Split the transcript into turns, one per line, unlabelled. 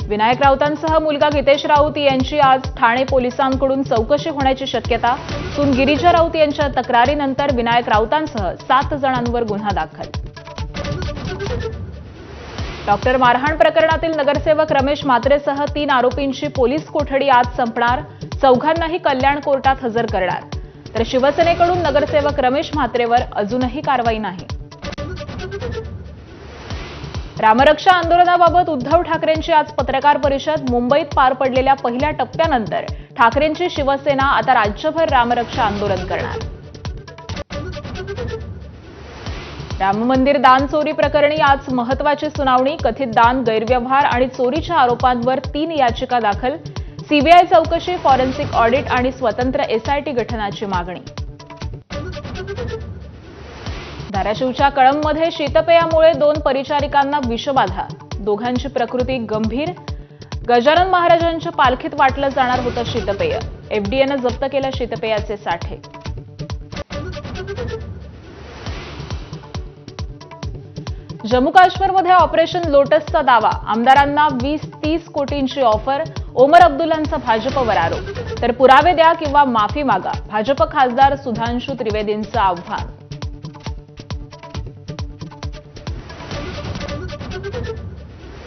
विनायक राऊतांसह मुलगा गीतेश राऊत यांची आज ठाणे पोलिसांकडून चौकशी होण्याची शक्यता। सून गिरिजा राऊत यांच्या तक्रारीनंतर विनायक राऊतांसह 7 जणांवर गुन्हा दाखल। डॉक्टर मारहाण प्रकरणातील नगरसेवक रमेश म्हात्रेसह 3 आरोपींची पोलीस कोठडी आज संपणार। चौघांनाही कल्याण कोर्टात हजर करणार। तर शिवसेनेकडून नगरसेवक रमेश म्हात्रेवर अजूनही कारवाई नाही। रामरक्षा आंदोलनाबाबत उद्धव ठाकरेंची आज पत्रकार परिषद। मुंबईत पार पडलेल्या पहिल्या टप्प्यानंतर ठाकरेंची शिवसेना आता राज्यभर रामरक्षा आंदोलन करणार। राम मंदिर दान चोरी प्रकरणी आज महत्त्वाची सुनावणी। कथित दान, गैरव्यवहार आणि चोरीच्या आरोपांवर 3 याचिका दाखल। सीबीआय चौकशी, फॉरेन्सिक ऑडिट आणि स्वतंत्र एसआयटी गठनाची मागणी। धाराशिवच्या कळंबमध्ये शीतपेयामुळे 2 परिचारिकांना विषबाधा। दोघांची प्रकृती गंभीर। गजानन महाराजांच्या पालखीत वाटलं जाणार होतं शीतपेय। एफडीएनं जप्त केलं शीतपेयाचे साठे। जम्मू काश्मीरमध्ये ऑपरेशन लोटसचा दावा। आमदारांना 20-30 कोटींची ऑफर। ओमर अब्दुल्लांचा भाजपवर आरोप। तर पुरावे द्या किंवा माफी मागा, भाजप खासदार सुधांशू त्रिवेदींचं आव्हान।